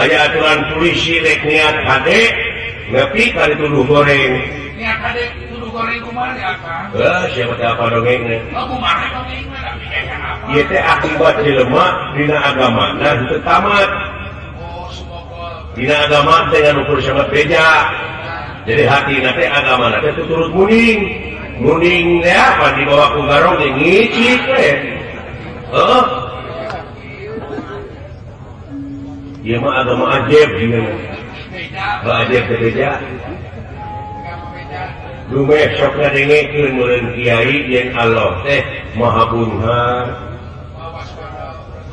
aya aturan polisi rek niat hade nepi ka dituduh goreng niat hade dituduh goreng kumaha ya Kang? Siapa teh apa dongengna Kumaha dongengna tapi aya apa? ieu teh akibat jelema dina agamana teu tamat dina agama teh nganu sama beja jadi hatina teh agamana teh turut muning teh apa dibawa ku garong teh ngicik teh ieu mah agama ajaib gini ajaib teh beja lumeh sok ngadengekeun meureun kiai yen Allah teh maha bunhan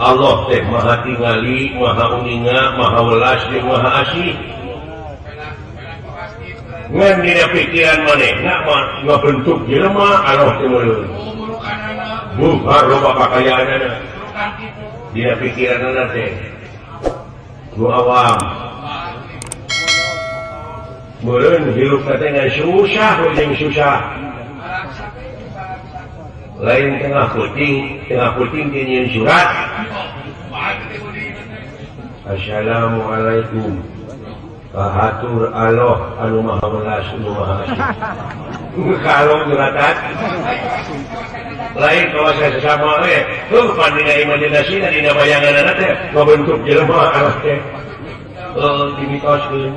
Allah teh maha tingali, maha uninga, maha welas, jeung maha asih. Ngan dina pikiran manehna ngabentuk jelema Allah teh meureun. Buhar loba kakayaanana. Dina pikiranna teh nu awam. Meureun hirup teh ngan susah jeung susah. Lain tengah puting dinyin surat. Assalamualaikum. Kahatur Allah anu maha welas anu maha asih. Kalau suratan lain kalau saya sesama tuh pandina imajinasina dina bayanganna teh ngabentuk jelema Allah teh dimitoskeun.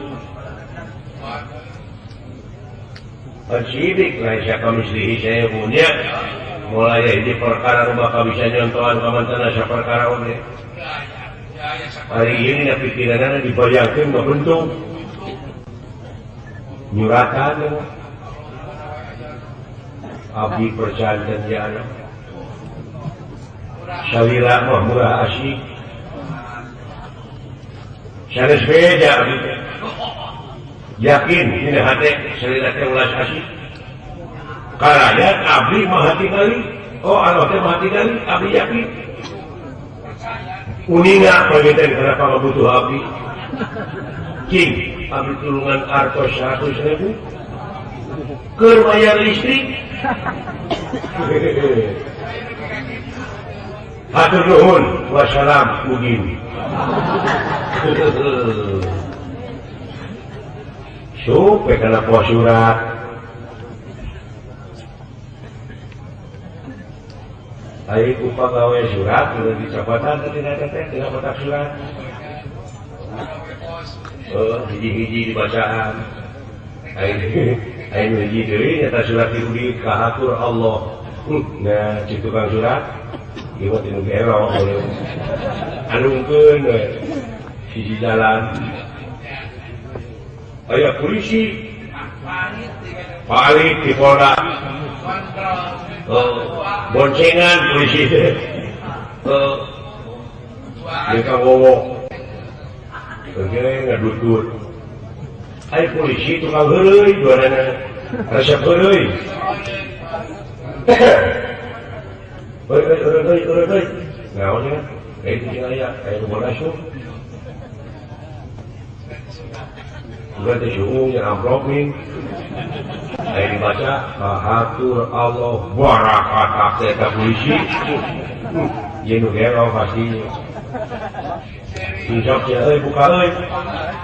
Sidik lain siapa mislihi saya punya mulai di perkara rumah bisa nyontohan kamantana sa perkara oge hari ini na pikiranana dibayangkeun ngabentuk nyuratan abdi percanten ya anak salila mah murah asik sanes beda abdi yakin dina hate salila teh ulas asik karaya abdi maha tingali Allah teh maha tingali abdi yakin uninga pamiten kenapa butuh abdi king abdi tulungan artos 100.000 keur bayar listrik hatur nuhun wassalam mugin supe kana poe surat ayo pagawe surat udah dicapatan tadi nanti tinggal kotak surat hiji-hiji dibacaan ayo hiji deui nyata surat diudi kahatur Allah nah cik tukang surat ieu tinu gero anungkeun hiji jalan aya polisi palit di Polda boncengan polisi mereka ngomong kira ngadut-dut ayo polisi tukang heureuy duanana resep heureuy euy naon ya itu sing aya aya nu masuk udah teh suung yang amplop nih ayo dibaca kahatur Allah barakat eta polisi jeung gero pasti insok ya euy buka euy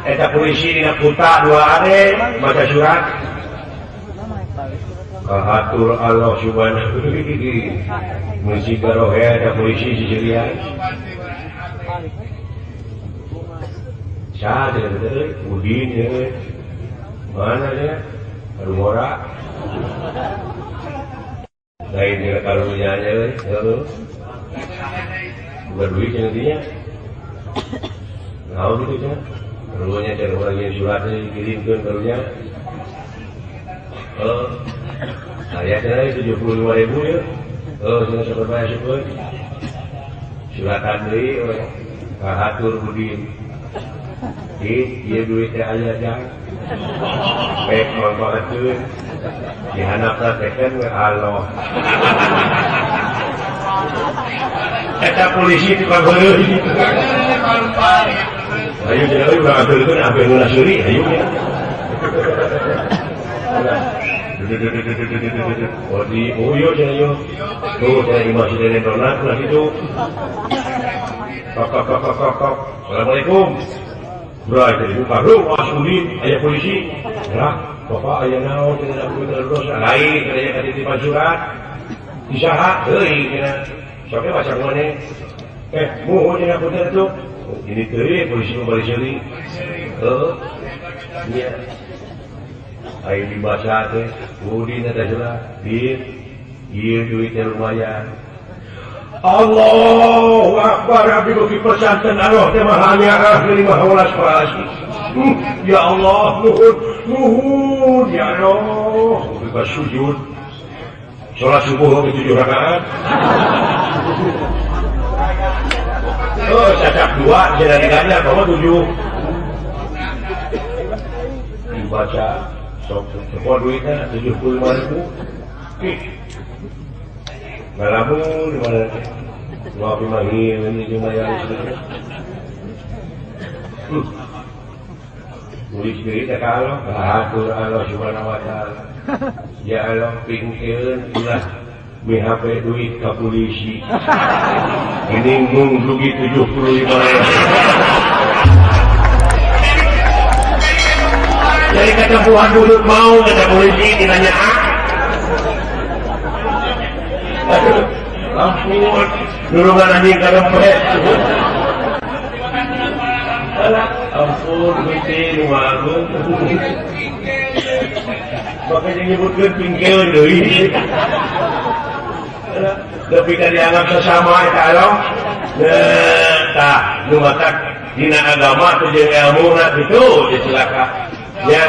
eta polisi dina punta dua ade maca surat kahatur Allah subhanahu musik garo eta polisi sisirian Syah dia betul, Udin dia, mana dia, Rumora, lain dia karunya aja, bukan duit nantinya, tahu gitu kan, karunya dari orang yang suratnya dikirimkan karunya, saya kira 75.000 ya, sudah sempat bayar syukur, suratan beli, kahatur Udin. Dia duitnya aja jangan baik manfaatkan dihanap tekan ke Allah eta polisi tukang heureuy ayo jangan udah aturkeun ape nu nasuri ayo ya oh di yo jangan yo tuh saya masih dari donat lah itu kok assalamualaikum Berarti dibuka dulu, Mas Udin, ayah polisi. Lah, Bapak ayah naon tidak ada dosa. Lain, kerja ketitipan surat. Isaha, kena. Siapa baca mana? Mohon jangan putar itu. Ini kiri, polisi kembali seri. Iya. Ayah dibaca teh, Udin ada surat. Iya duitnya lumayan. Allahu Akbar, abdi bagi pesantren Allah teh mahanya lima hawalas pasti. Ya Allah, nuhun ya Allah. Bebas sujud. Salat subuh ke 7 rakaat. Cacat 2 jalan ganda bawa 7. Dibaca sok duitnya 75.000. Malabu di mana? Wapi mahir ini cuma yang Nulis diri tak kalau Atur Allah subhanahu wa ta'ala. Ya Allah pingkeun ulah BHP duit ke polisi. Ini rugi 75.000. Jadi kata Tuhan dulu mau kata polisi ditanya ampun, nurungan anjing karempet. Ampun, gusti, numagun. Makanya nyebutkan pingkeun deui. Tapi kan dianggap sesama eta aloh. Tah, nu matak dina agama teh jeung ilmuna kitu cilaka. Ya.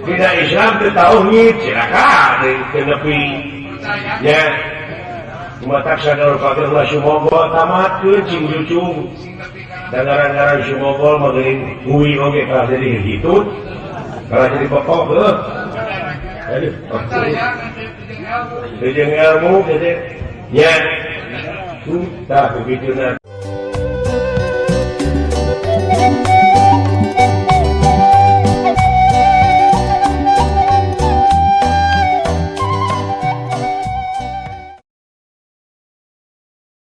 Dina Islam teh tauhid cilaka teh nepi. Ya, matak sadar pakai ulah sumogol tamat ke cing jucung dan garang-garang sumogol mengeling hui oke kalau jadi gitu kalau jadi pokok aduh ilmu gitu ya sudah begitu